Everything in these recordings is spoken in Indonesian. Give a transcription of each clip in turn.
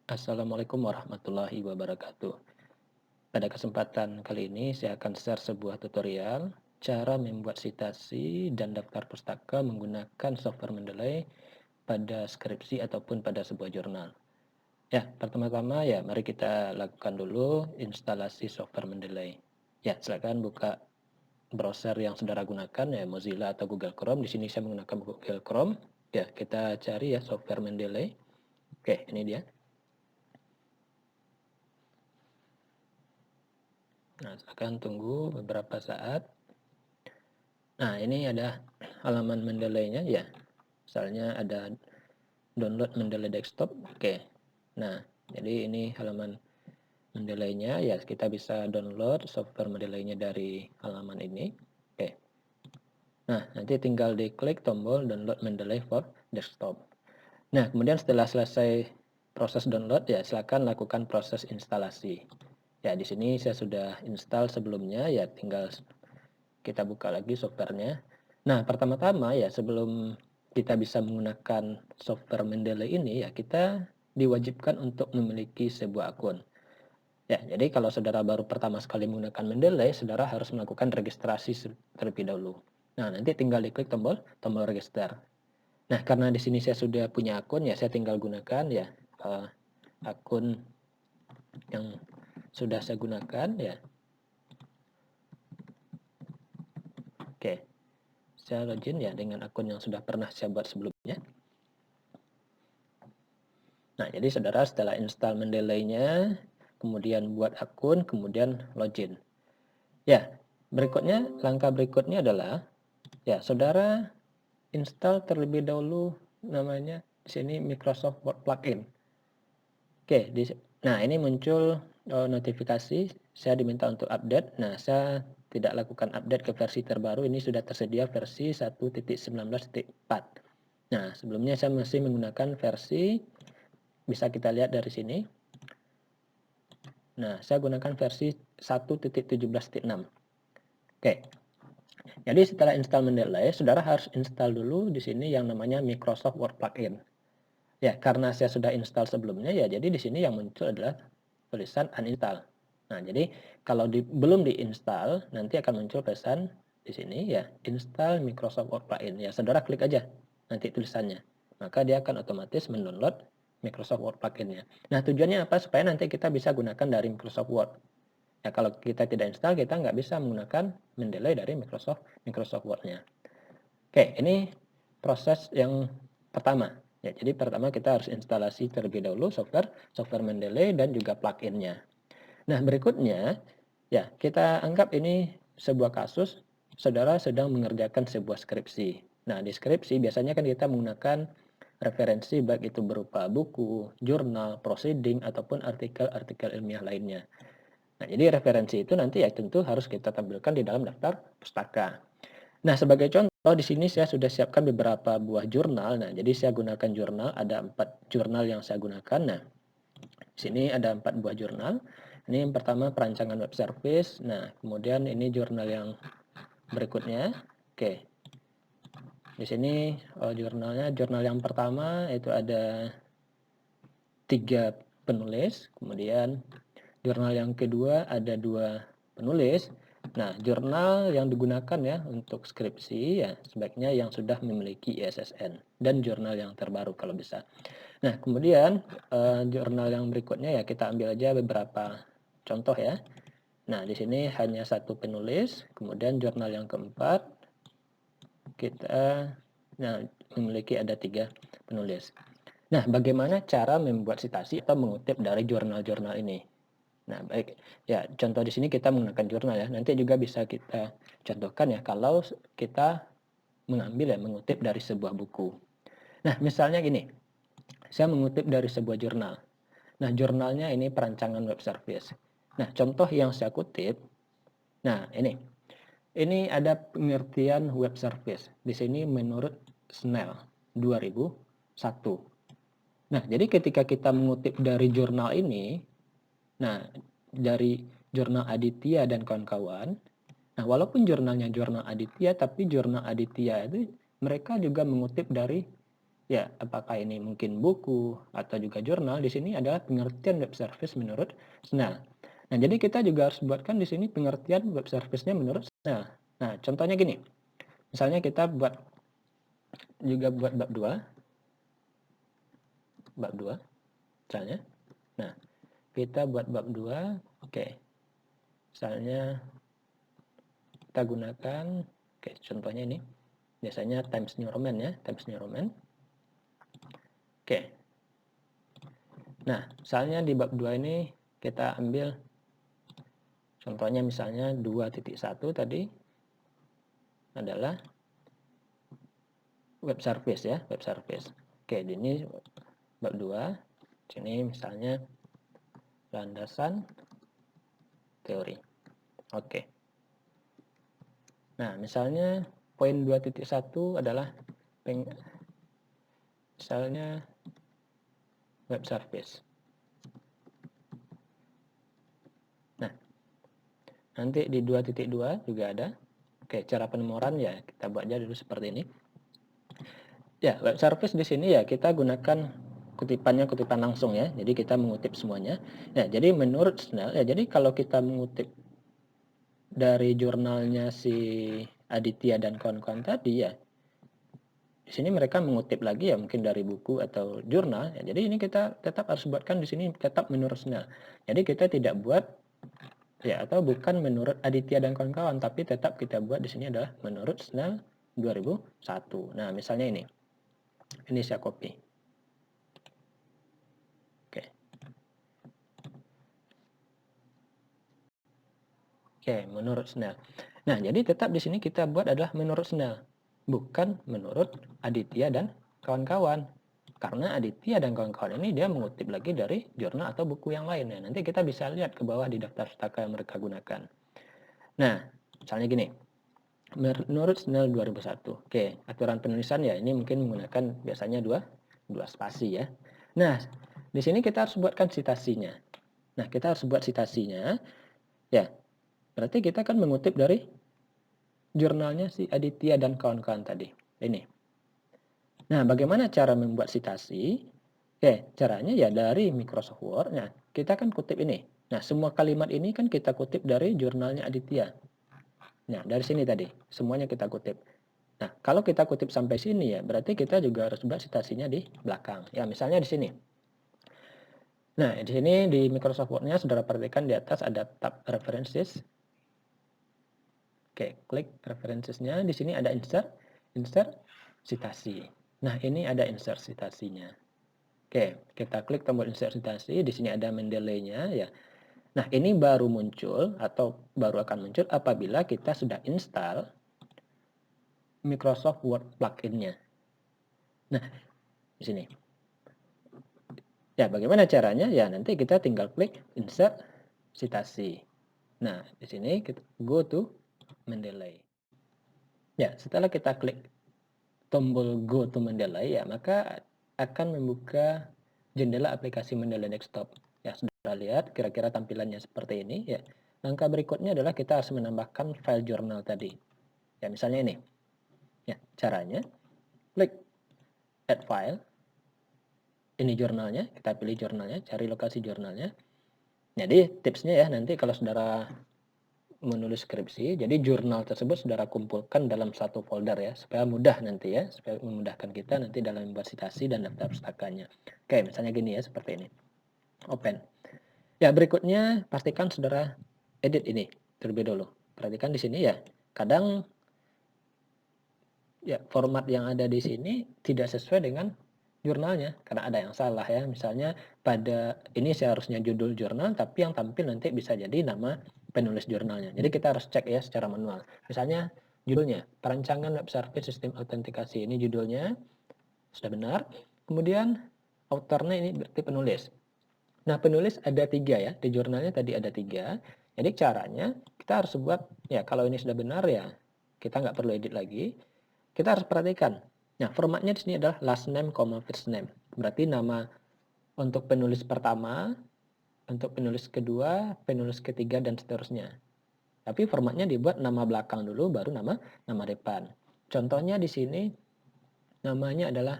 Assalamualaikum warahmatullahi wabarakatuh. Pada kesempatan kali ini saya akan share sebuah tutorial cara membuat citasi dan daftar pustaka menggunakan software Mendeley pada skripsi ataupun pada sebuah jurnal. Ya, pertama-tama ya mari kita lakukan dulu instalasi software Mendeley. Ya, silakan buka browser yang saudara gunakan ya Mozilla atau Google Chrome. Di sini saya menggunakan Google Chrome. Ya, kita cari ya software Mendeley. Oke, ini dia. Nah, silakan tunggu beberapa saat. Nah, ini ada halaman Mendeley-nya ya. Misalnya ada download Mendeley desktop. Oke. Nah, jadi ini halaman Mendeley-nya ya, kita bisa download software Mendeley-nya dari halaman ini. Oke. Nah, nanti tinggal diklik tombol download Mendeley for desktop. Nah, kemudian setelah selesai proses download ya, silakan lakukan proses instalasi. Ya, di sini saya sudah install sebelumnya ya, tinggal kita buka lagi softwarenya. Nah, pertama-tama ya sebelum kita bisa menggunakan software Mendeley ini ya kita diwajibkan untuk memiliki sebuah akun. Ya, jadi kalau saudara baru pertama sekali menggunakan Mendeley, saudara harus melakukan registrasi terlebih dahulu. Nah, nanti tinggal diklik tombol register. Nah, karena di sini saya sudah punya akun ya, saya tinggal gunakan ya akun yang sudah saya gunakan ya. Oke. Saya login ya dengan akun yang sudah pernah saya buat sebelumnya. Nah, jadi saudara setelah install Mendeley-nya, kemudian buat akun, kemudian login. Ya, langkah berikutnya adalah, ya saudara install terlebih dahulu namanya di sini Microsoft Word plugin. Oke, nah ini muncul notifikasi saya diminta untuk update. Nah, saya tidak lakukan update ke versi terbaru, ini sudah tersedia versi 1.19.4. Nah, sebelumnya saya masih menggunakan versi, bisa kita lihat dari sini. Nah, saya gunakan versi 1.17.6. Oke. Jadi setelah install Mendeley, saudara harus install dulu di sini yang namanya Microsoft Word plugin. Ya, karena saya sudah install sebelumnya ya, jadi di sini yang muncul adalah tulisan uninstall. Nah, jadi kalau belum diinstal, nanti akan muncul pesan di sini ya, install Microsoft Word plugin. Ya, saudara klik aja nanti tulisannya. Maka dia akan otomatis mendownload Microsoft Word plugin-nya. Nah, tujuannya apa? Supaya nanti kita bisa gunakan dari Microsoft Word. Ya, kalau kita tidak install, kita nggak bisa menggunakan Mendeley dari Microsoft Word-nya. Oke, ini proses yang pertama. Ya, jadi pertama kita harus instalasi terlebih dahulu software Mendeley dan juga plugin-nya. Nah, berikutnya, ya kita anggap ini sebuah kasus, saudara sedang mengerjakan sebuah skripsi. Nah, di skripsi biasanya kan kita menggunakan referensi baik itu berupa buku, jurnal, proceeding, ataupun artikel-artikel ilmiah lainnya. Nah, jadi referensi itu nanti ya tentu harus kita tampilkan di dalam daftar pustaka. Nah, sebagai contoh di sini saya sudah siapkan beberapa buah jurnal. Nah, jadi saya gunakan jurnal, ada 4 jurnal yang saya gunakan. Nah, di sini ada 4 buah jurnal. Ini yang pertama perancangan web service. Nah, kemudian ini jurnal yang berikutnya. Oke. Di sini jurnal yang pertama itu ada 3 penulis, kemudian jurnal yang kedua ada 2 penulis. Nah, jurnal yang digunakan ya untuk skripsi ya sebaiknya yang sudah memiliki ISSN dan jurnal yang terbaru kalau bisa. Nah, kemudian jurnal yang berikutnya ya kita ambil aja beberapa contoh ya. Nah, di sini hanya 1 penulis, kemudian jurnal yang keempat kita memiliki ada 3 penulis. Nah, bagaimana cara membuat citasi atau mengutip dari jurnal-jurnal ini? Nah, baik. Ya, contoh di sini kita menggunakan jurnal ya. Nanti juga bisa kita contohkan ya kalau kita mengutip dari sebuah buku. Nah, misalnya gini. Saya mengutip dari sebuah jurnal. Nah, jurnalnya ini perancangan web service. Nah, contoh yang saya kutip. Nah, ini. Ini ada pengertian web service. Di sini menurut Snell 2001. Nah, jadi ketika kita mengutip dari jurnal ini, nah, dari jurnal Aditya dan kawan-kawan, nah, walaupun jurnalnya jurnal Aditya, tapi jurnal Aditya itu mereka juga mengutip dari Ya, apakah ini mungkin buku atau juga jurnal, di sini adalah pengertian web service menurut Snell. Nah, jadi kita juga harus buatkan di sini pengertian web service-nya menurut Snell. Nah, contohnya gini. Misalnya kita buat bab 2 misalnya. Nah, kita buat bab 2, oke. Misalnya kita gunakan, oke, contohnya ini. Biasanya Times New Roman ya, Times New Roman. Oke. Nah, misalnya di bab 2 ini kita ambil contohnya misalnya 2.1 tadi adalah web service ya, web service. Oke, ini bab 2. Sini misalnya landasan teori. Oke. Nah, misalnya poin 2.1 adalah misalnya web service. Nah, nanti di 2.2 juga ada. Oke, cara penomoran ya kita buat aja dulu seperti ini. Ya, web service di sini ya kita gunakan kutipan langsung ya. Jadi kita mengutip semuanya. Ya, jadi menurut Snell ya, jadi kalau kita mengutip dari jurnalnya si Aditya dan kawan-kawan tadi ya, di sini mereka mengutip lagi ya mungkin dari buku atau jurnal ya. Jadi ini kita tetap harus buatkan di sini tetap menurut Snell. Jadi kita tidak buat ya atau bukan menurut Aditya dan kawan-kawan, tapi tetap kita buat di sini adalah menurut Snell 2001. Nah, misalnya ini saya copy. Oke. Oke, menurut Snell. Nah, jadi tetap di sini kita buat adalah menurut Snell, bukan menurut Aditya dan kawan-kawan. Karena Aditya dan kawan-kawan ini dia mengutip lagi dari jurnal atau buku yang lain. Nah, nanti kita bisa lihat ke bawah di daftar pustaka yang mereka gunakan. Nah, misalnya gini. Menurut Snell 2001. Oke, aturan penulisan ya ini mungkin menggunakan biasanya dua spasi ya. Nah, di sini kita harus buatkan citasinya. Nah, kita harus buat citasinya. Ya, berarti kita kan mengutip dari jurnalnya si Aditya dan kawan-kawan tadi. Ini. Nah, bagaimana cara membuat citasi? Oke, caranya ya dari Microsoft Word. Nah, kita kan kutip ini. Nah, semua kalimat ini kan kita kutip dari jurnalnya Aditya. Nah, dari sini tadi, semuanya kita kutip. Nah, kalau kita kutip sampai sini ya, berarti kita juga harus buat citasinya di belakang. Ya, misalnya di sini. Nah, di sini di Microsoft Word-nya saudara perhatikan di atas ada tab References. Oke, klik References-nya. Di sini ada Insert citasi. Nah, ini ada insert citasinya. Oke, kita klik tombol insert citasi. Di sini ada Mendeley-nya ya. Nah, ini baru muncul atau baru akan muncul apabila kita sudah install Microsoft Word plugin-nya. Nah, di sini. Ya, bagaimana caranya? Ya, nanti kita tinggal klik insert citasi. Nah, di sini kita go to Mendeley. Ya, setelah kita klik tombol go to Mendeley ya, maka akan membuka jendela aplikasi Mendeley Desktop. Ya, sudah lihat kira-kira tampilannya seperti ini ya. Langkah berikutnya adalah kita harus menambahkan file jurnal tadi. Ya, misalnya ini. Ya, caranya klik add file. Ini jurnalnya, kita pilih jurnalnya, cari lokasi jurnalnya. Jadi tipsnya ya, nanti kalau saudara menulis skripsi, jadi jurnal tersebut saudara kumpulkan dalam satu folder ya, supaya mudah nanti ya, supaya memudahkan kita nanti dalam membuat citasi dan daftar pustakanya. Oke, misalnya gini ya, seperti ini. Open. Ya, berikutnya pastikan saudara edit ini terlebih dulu. Perhatikan di sini ya, kadang ya format yang ada di sini tidak sesuai dengan jurnalnya karena ada yang salah ya. Misalnya pada ini seharusnya judul jurnal tapi yang tampil nanti bisa jadi nama penulis jurnalnya. Jadi kita harus cek ya secara manual. Misalnya judulnya perancangan web service sistem autentikasi, ini judulnya sudah benar. Kemudian autornya ini berarti penulis. Nah, penulis ada 3 ya, di jurnalnya tadi ada 3. Jadi caranya kita harus buat ya kalau ini sudah benar ya kita nggak perlu edit lagi. Kita harus perhatikan. Nah, formatnya di sini adalah last name, first name. Berarti nama untuk penulis pertama, untuk penulis kedua, penulis ketiga, dan seterusnya. Tapi formatnya dibuat nama belakang dulu, baru nama depan. Contohnya di sini namanya adalah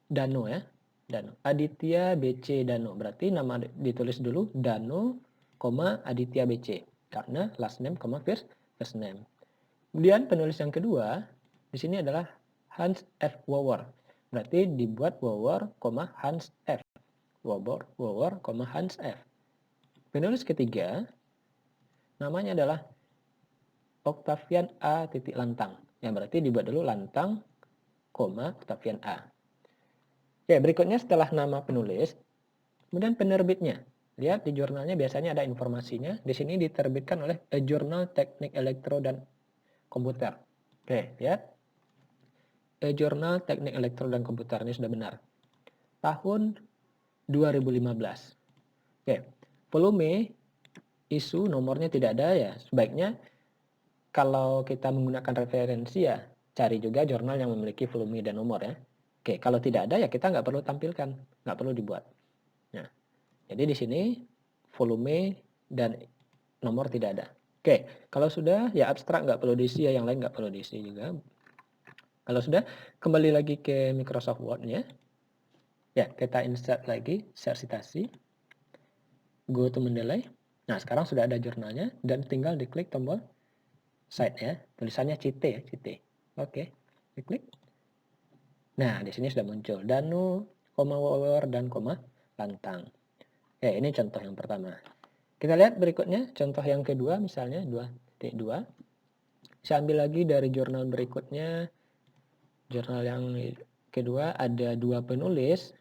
Dano ya. Dano. Aditya BC Dano. Berarti nama ditulis dulu Dano, Aditya BC. Karena last name, first name. Kemudian penulis yang kedua di sini adalah Hans F. Wower. Berarti dibuat Wower, Hans F. Wower, Hans F. Penulis ketiga namanya adalah Octavian A. Lantang. Yang berarti dibuat dulu Lantang, Octavian A. Oke, berikutnya setelah nama penulis, kemudian penerbitnya. Lihat di jurnalnya biasanya ada informasinya. Di sini diterbitkan oleh A Journal Teknik Elektro dan Komputer. Oke, lihat. A Journal Teknik Elektro dan Komputer, ini sudah benar. Tahun 2015. Oke, volume isu nomornya tidak ada ya. Sebaiknya kalau kita menggunakan referensi ya cari juga jurnal yang memiliki volume dan nomor ya. Oke, kalau tidak ada ya kita nggak perlu tampilkan, nggak perlu dibuat. Nah, jadi di sini volume dan nomor tidak ada. Oke, kalau sudah ya abstrak nggak perlu diisi ya, yang lain nggak perlu diisi juga. Kalau sudah, kembali lagi ke Microsoft Word-nya. Ya, kita insert lagi, insert citasi. Go to Mendeley. Nah, sekarang sudah ada jurnalnya dan tinggal diklik tombol Cite ya. Tulisannya cite ya, cite. Oke, diklik. Nah, di sini sudah muncul Danu, Wower, dan Lantang. Oke, ini contoh yang pertama. Kita lihat berikutnya, contoh yang kedua misalnya 2.2. Saya ambil lagi dari jurnal berikutnya. Jurnal yang kedua ada 2 penulis.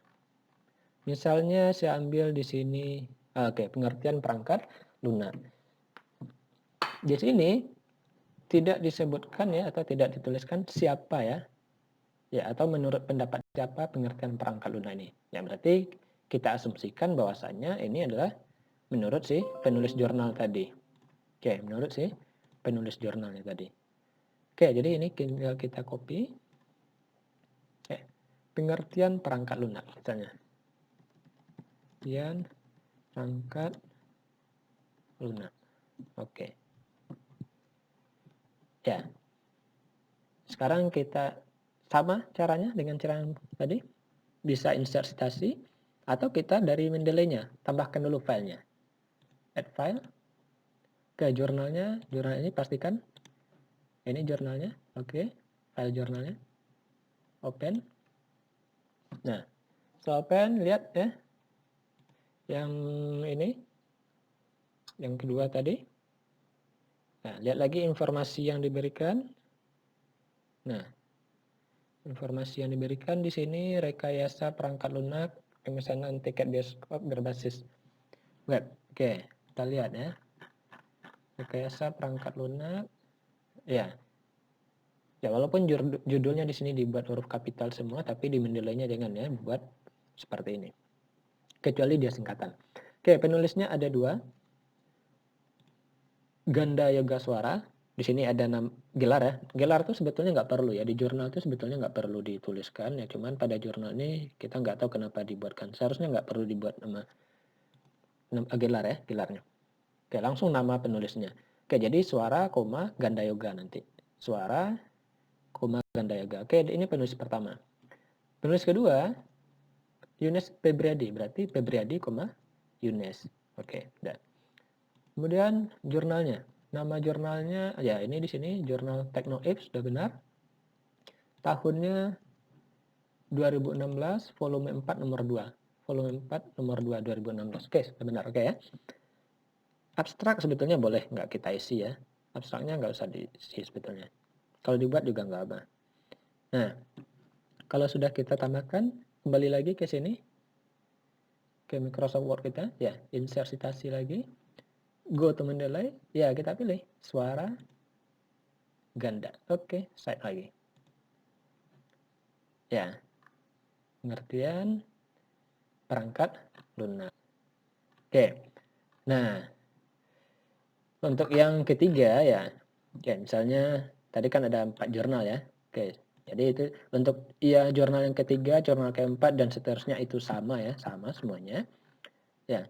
Misalnya saya ambil di sini, oke, pengertian perangkat lunak. Di sini tidak disebutkan ya atau tidak dituliskan siapa ya. Ya, atau menurut pendapat siapa pengertian perangkat lunak ini. Ya, berarti kita asumsikan bahwasannya ini adalah menurut si penulis jurnal tadi. Oke, menurut si penulis jurnalnya tadi. Oke, jadi ini tinggal kita copy. Oke, pengertian perangkat lunak misalnya. Pengertian perangkat lunak. Oke. Ya. Sekarang kita sama caranya dengan cara yang tadi. Bisa insert citasi atau kita dari Mendeley-nya tambahkan dulu filenya. Add file. Ke jurnalnya, jurnal ini pastikan ini jurnalnya. Oke. File jurnalnya. Open. Nah, setelah open lihat ya. Yang ini yang kedua tadi. Nah, lihat lagi informasi yang diberikan. Nah, informasi yang diberikan di sini rekayasa perangkat lunak pemesanan tiket bioskop berbasis web. Oke, kita lihat ya. Rekayasa perangkat lunak. Ya. Ya, walaupun judulnya di sini dibuat huruf kapital semua, tapi di Mendeley-nya jangan ya buat seperti ini. Kecuali dia singkatan. Oke, penulisnya ada 2. Ganda Yoga Suara. Di sini ada gelar ya. Gelar itu sebetulnya nggak perlu ya. Di jurnal itu sebetulnya nggak perlu dituliskan ya. Cuman pada jurnal ini kita nggak tahu kenapa dibuatkan. Seharusnya nggak perlu dibuat nama gelar ya, gelarnya. Oke, langsung nama penulisnya. Oke, jadi Suara, Ganda Yoga nanti. Suara, Ganda Yoga. Oke, ini penulis pertama. Penulis kedua, Yunes Febriadi. Berarti Febriadi, Yunes. Oke, udah. Kemudian jurnalnya. Nama jurnalnya ya ini di sini jurnal TechnoApe sudah benar. Tahunnya 2016, volume 4 nomor 2. Volume 4 nomor 2 2016. Oke, sudah benar. Oke ya. Abstrak sebetulnya boleh nggak kita isi ya. Abstraknya nggak usah diisi sebetulnya. Kalau dibuat juga nggak apa. Nah, kalau sudah kita tambahkan, kembali lagi ke sini. Ke Microsoft Word kita. Ya, insert citasi lagi. Go to Mendeley, ya kita pilih suara ganda. Oke, cite lagi. Ya, pengertian perangkat lunak. Oke, nah untuk yang ketiga ya misalnya tadi kan ada 4 jurnal ya. Oke, jadi itu untuk ya jurnal yang ketiga, jurnal keempat dan seterusnya itu sama ya, sama semuanya. Ya,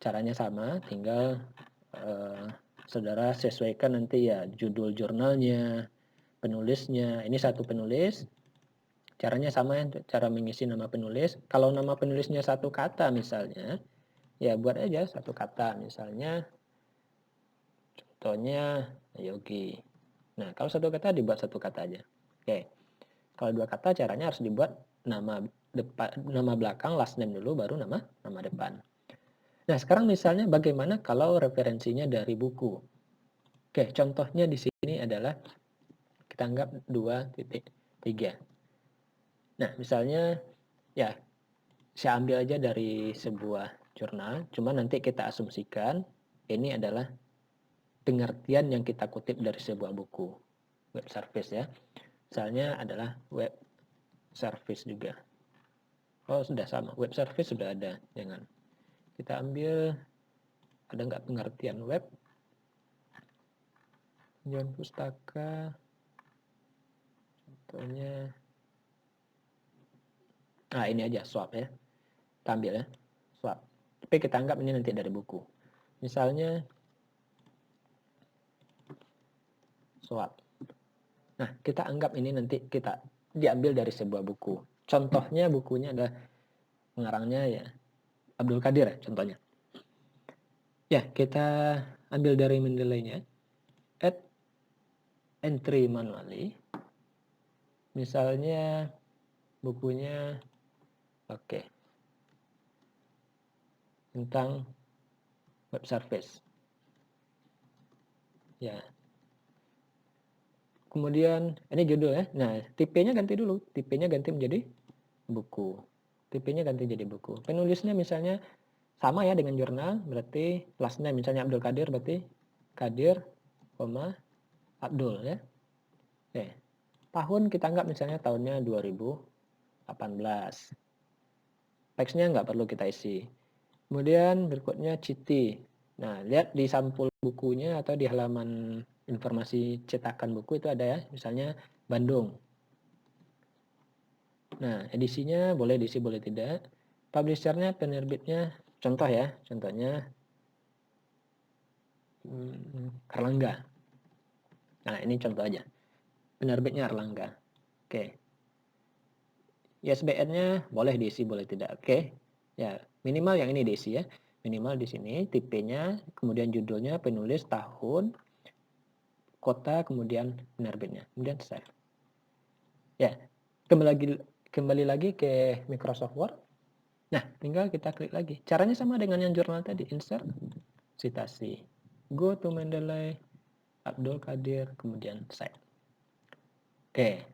caranya sama, tinggal saudara sesuaikan nanti ya judul jurnalnya, penulisnya. Ini satu penulis, Caranya sama ya, cara mengisi nama penulis. Kalau nama penulisnya satu kata misalnya, ya buat aja satu kata. Misalnya, contohnya Yogi. Nah, kalau satu kata dibuat satu kata aja. Oke. Kalau dua kata caranya harus dibuat nama depan, nama belakang, last name dulu, baru nama depan. Nah, sekarang misalnya bagaimana kalau referensinya dari buku? Oke, contohnya di sini adalah kita anggap 2.3. Nah, misalnya ya saya ambil aja dari sebuah jurnal, cuma nanti kita asumsikan ini adalah pengertian yang kita kutip dari sebuah buku web service ya. Misalnya adalah web service juga. Oh, sudah sama. Web service sudah ada. Jangan. Kita ambil, ada nggak pengertian web? Penjualan pustaka. Contohnya. Nah, ini aja, swap ya. Kita ambil ya. Swap. Tapi kita anggap ini nanti dari buku. Misalnya, swap. Nah, kita anggap ini nanti kita diambil dari sebuah buku. Contohnya bukunya ada pengarangnya ya Abdul Qadir ya, contohnya. Ya, kita ambil dari Mendeley-nya. Add entry manually. Misalnya bukunya oke. Tentang web service. Ya. Kemudian ini judul ya. Nah, tipenya ganti dulu. Tipenya ganti menjadi buku. Tipenya ganti jadi buku. Penulisnya misalnya sama ya dengan jurnal, berarti last name misalnya Abdul Qadir, berarti Qadir, Abdul ya. Oke. Tahun kita anggap misalnya tahunnya 2018. Teksnya nggak perlu kita isi. Kemudian berikutnya citi. Nah, lihat di sampul bukunya atau di halaman informasi cetakan buku itu ada ya, misalnya Bandung. Nah, edisinya boleh diisi, boleh tidak. Publishernya, penerbitnya, contoh ya, contohnya Erlangga. Nah, ini contoh aja. Penerbitnya Erlangga. Oke. ISBN-nya boleh diisi, boleh tidak. Oke. Ya, minimal yang ini diisi ya. Minimal di sini tipenya, kemudian judulnya, penulis, tahun, kota, kemudian penerbitnya. Kemudian save. Ya, kembali lagi ke Microsoft Word. Nah, tinggal kita klik lagi. Caranya sama dengan yang jurnal tadi, insert, citasi. Go to Mendeley, Abdul Qadir, kemudian save. Oke.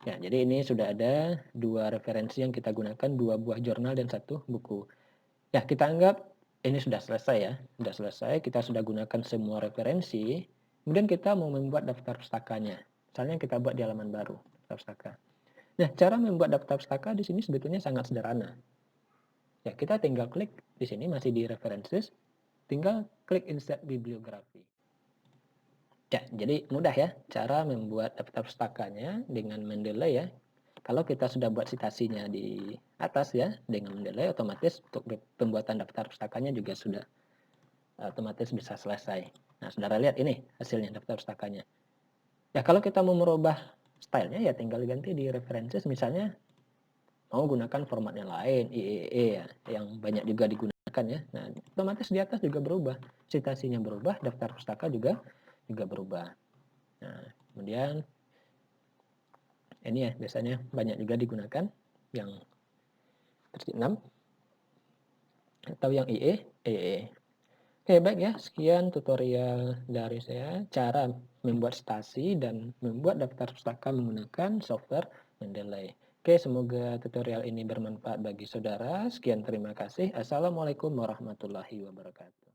Ya, jadi ini sudah ada dua referensi yang kita gunakan, dua buah jurnal dan satu buku. Ya, kita anggap ini sudah selesai ya. Sudah selesai, kita sudah gunakan semua referensi. Kemudian kita mau membuat daftar pustakanya. Misalnya kita buat di halaman baru, daftar pustaka. Nah, cara membuat daftar pustaka di sini sebetulnya sangat sederhana. Ya, kita tinggal klik di sini masih di references, tinggal klik insert bibliografi. Ya, jadi mudah ya cara membuat daftar pustakanya dengan Mendeley ya. Kalau kita sudah buat citasinya di atas ya dengan Mendeley, otomatis untuk pembuatan daftar pustakanya juga sudah otomatis bisa selesai. Nah, saudara lihat ini hasilnya daftar pustakanya. Ya, kalau kita mau merubah stylenya ya tinggal ganti di references, misalnya mau gunakan format yang lain, IEE ya, yang banyak juga digunakan ya. Nah, otomatis di atas juga berubah, citasinya berubah, daftar pustaka juga berubah. Nah, kemudian ini ya biasanya banyak juga digunakan yang versi 6 atau yang IE, EE. Oke, baik ya, sekian tutorial dari saya cara membuat citasi dan membuat daftar pustaka menggunakan software Mendeley. Oke, semoga tutorial ini bermanfaat bagi saudara. Sekian, terima kasih. Assalamualaikum warahmatullahi wabarakatuh.